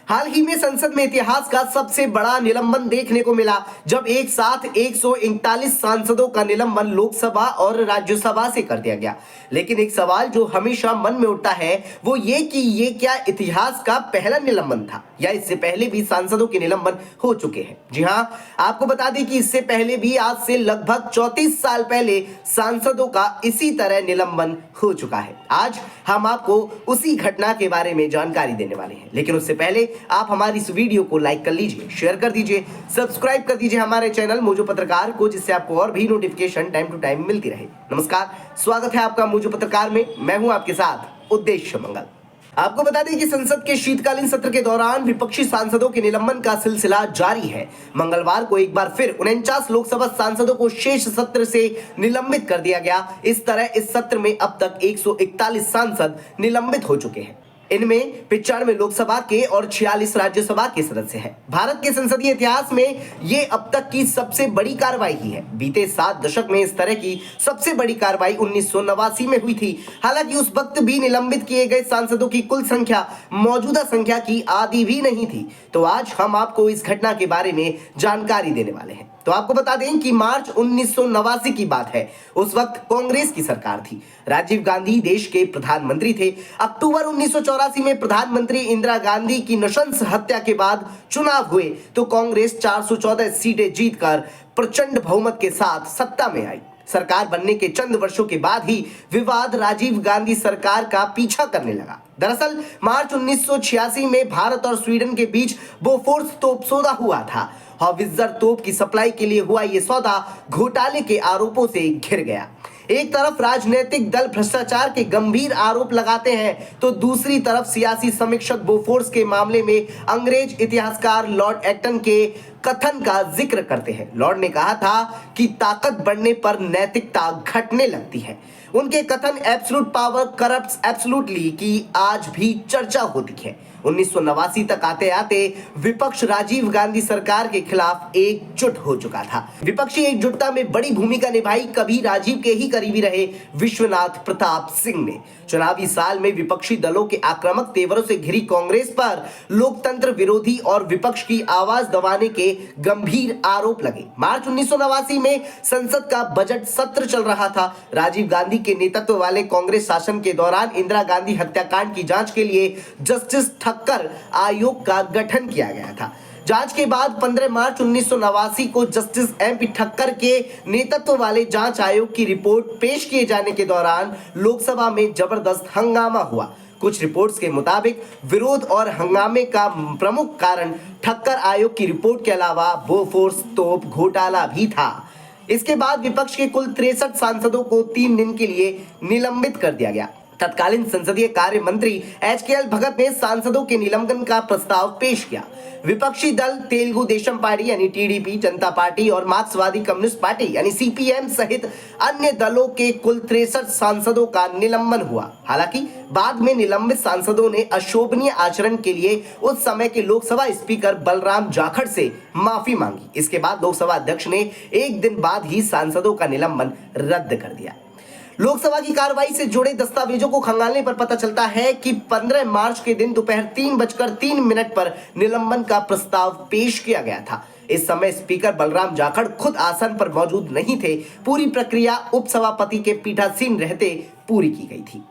हाल ही में संसद में इतिहास का सबसे बड़ा निलंबन देखने को मिला, जब एक साथ 139 सांसदों का निलंबन लोकसभा और राज्यसभा से कर दिया गया। लेकिन एक सवाल जो हमेशा मन में उठता है वो ये कि ये क्या इतिहास का पहला निलंबन था या इससे पहले भी सांसदों के निलंबन हो चुके हैं। जी हां, आपको बता दें कि इससे पहले भी आज से लगभग 34 साल पहले सांसदों का इसी तरह निलंबन हो चुका है। आज हम आपको उसी घटना के बारे में जानकारी देने वाले हैं, लेकिन उससे पहले आप हमारी इस वीडियो को लाइक कर लीजिए, शेयर कर दीजिए, सब्सक्राइब कर दीजिए हमारे चैनल मौजू पत्रकार को, जिससे आपको और भी नोटिफिकेशन टाइम टू टाइम मिलती रहे। नमस्कार, स्वागत है आपका मौजू पत्रकार में। मैं हूं आपके साथ उद्देश्य मंगल। आपको बता दें कि संसद के शीतकालीन सत्र के दौरान विपक्षी सांसदों के निलंबन का सिलसिला जारी है। मंगलवार को एक बार फिर 49 लोकसभा सांसदों को शेष सत्र से निलंबित कर दिया गया। इस तरह इस सत्र में अब तक 141 सांसद निलंबित हो चुके हैं। इनमें 95 लोकसभा के और 46 राज्यसभा के सदस्य हैं। भारत के संसदीय इतिहास में ये अब तक की सबसे बड़ी कार्रवाई ही है। बीते 7 दशक में इस तरह की सबसे बड़ी कार्रवाई 1989 में हुई थी। हालांकि उस वक्त भी निलंबित किए गए सांसदों की कुल संख्या मौजूदा संख्या की आधी भी नहीं थी। तो आज हम आपको इस घटना के बारे में जानकारी देने वाले हैं। तो आपको बता दें कि मार्च 1989 की बात है। उस वक्त कांग्रेस की सरकार थी। राजीव गांधी देश के प्रधानमंत्री थे। अक्टूबर 1984 में प्रधानमंत्री इंदिरा गांधी की नृशंस हत्या के बाद चुनाव हुए तो कांग्रेस 414 सीटें जीतकर प्रचंड बहुमत के साथ सत्ता में आई। सरकार बनने के चंद वर्षों के बाद ही विवाद राजीव गांधी सरकार का पीछा करने लगा। दरअसल मार्च 1986 में भारत और स्वीडन के बीच बोफोर्स तोप सौदा हुआ था। हॉवित्जर तोप की सप्लाई के लिए हुआ यह सौदा घोटाले के आरोपों से घिर गया। एक तरफ राजनीतिक दल भ्रष्टाचार के गंभीर आरोप लगाते हैं तो दूसरी तरफ सियासी समीक्षक बोफोर्स के मामले में अंग्रेज इतिहासकार लॉर्ड एक्टन के कथन का जिक्र करते हैं। लॉर्ड ने कहा था कि ताकत बढ़ने पर नैतिकता घटने लगती है। उनके कथन एब्सोल्यूट पावर करप्ट्स एब्सोल्यूटली की आज भी चर्चा होती है। 1989 तक आते आते विपक्ष राजीव गांधी सरकार के खिलाफ एकजुट हो चुका था। विपक्षी एकजुटता में बड़ी भूमिका निभाई कभी राजीव के ही करीबी रहे विश्वनाथ प्रताप सिंह ने। चुनावी साल में विपक्षी दलों के आक्रामक तेवरों से घिरी कांग्रेस पर लोकतंत्र विरोधी और विपक्ष की आवाज दबाने के गंभीर आरोप लगे। मार्च 1989 में संसद का बजट सत्र चल रहा था। राजीव गांधी के नेतृत्व वाले कांग्रेस शासन के दौरान इंदिरा गांधी हत्याकांड की जांच के लिए जस्टिस ठक्कर आयोग का गठन किया गया था। जांच के बाद 15 मार्च 1989 को जस्टिस एमपी ठक्कर के नेतृत्व वाले जांच आयोग की रिपोर्ट पेश किए जाने के दौरान लोकसभा में जबरदस्त हंगामा हुआ। कुछ रिपोर्ट्स के मुताबिक विरोध और हंगामे का प्रमुख कारण ठक्कर आयोग की रिपोर्ट के अलावा बोफोर्स तोप घोटाला भी था। इसके बाद विपक्ष के कुल 63 सांसदों को 3 दिन के लिए निलंबित कर दिया गया। तत्कालीन संसदीय कार्य मंत्री एचकेएल भगत ने सांसदों के निलंबन का प्रस्ताव पेश किया। विपक्षी दल तेलुगु देशम पार्टी यानी टीडीपी, जनता पार्टी और मार्क्सवादी कम्युनिस्ट पार्टी यानी सीपीएम सहित अन्य दलों के कुल 63 सांसदों का निलंबन हुआ। हालांकि बाद में निलंबित सांसदों ने अशोभनीय आचरण के लिए उस समय के लोकसभा स्पीकर बलराम जाखड़ से माफी मांगी। इसके बाद लोकसभा अध्यक्ष ने एक दिन बाद ही सांसदों का निलंबन रद्द कर दिया। लोकसभा की कार्रवाई से जुड़े दस्तावेजों को खंगालने पर पता चलता है कि 15 मार्च के दिन दोपहर 3:03 पर निलंबन का प्रस्ताव पेश किया गया था। इस समय स्पीकर बलराम जाखड़ खुद आसन पर मौजूद नहीं थे। पूरी प्रक्रिया उपसभापति के पीठासीन रहते पूरी की गई थी।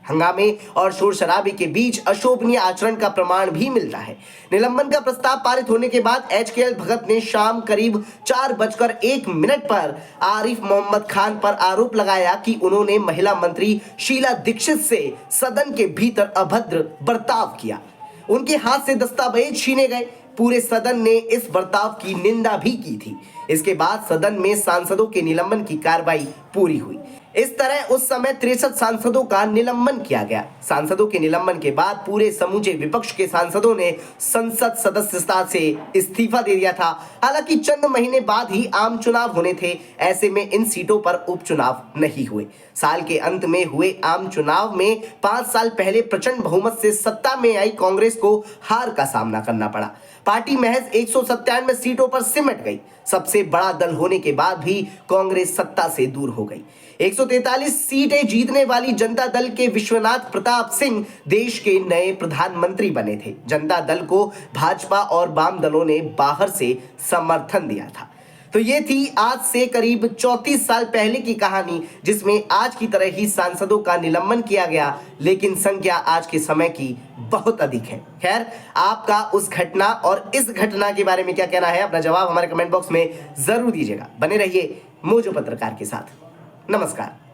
हंगामे और शोर शराबे के बीच अशोभनीय आचरण का प्रमाण भी मिलता है। निलंबन का प्रस्ताव पारित होने के बाद एचकेएल भगत ने शाम करीब 4:01 पर आरिफ मोहम्मद खान पर आरोप लगाया कि उन्होंने महिला मंत्री शीला दीक्षित से सदन के भीतर अभद्र बर्ताव किया। उनके हाथ से दस्तावेज छीने गए। पूरे सदन ने इस बर्ताव की निंदा भी की थी। इसके बाद सदन में सांसदों के निलंबन की कार्रवाई पूरी हुई। इस तरह उस समय 63 सांसदों का निलंबन किया गया। सांसदों के निलंबन के बाद पूरे समूचे विपक्ष के सांसदों ने संसद सदस्यता से इस्तीफा दे दिया था। हालांकि चंद महीने बाद ही आम चुनाव होने थे। ऐसे में इन सीटों पर उपचुनाव नहीं हुए। साल के अंत में हुए आम चुनाव में 5 साल पहले प्रचंड बहुमत से सत्ता में आई कांग्रेस को हार का सामना करना पड़ा। पार्टी महज 197 सीटों पर सिमट गई। सबसे बड़ा दल होने के बाद भी कांग्रेस सत्ता से दूर हो गई। 143 सीटें जीतने वाली जनता दल के विश्वनाथ प्रताप सिंह देश के नए प्रधानमंत्री बने थे। जनता दल को भाजपा और वाम दलों ने बाहर से समर्थन दिया था। तो ये थी आज से करीब 34 साल पहले की कहानी, जिसमें आज की तरह ही सांसदों का निलंबन किया गया, लेकिन संख्या आज के समय की बहुत अधिक है। खैर, आपका उस घटना और इस घटना के बारे में क्या कहना है, अपना जवाब हमारे कमेंट बॉक्स में जरूर दीजिएगा। बने रहिए मोजो पत्रकार के साथ। नमस्कार।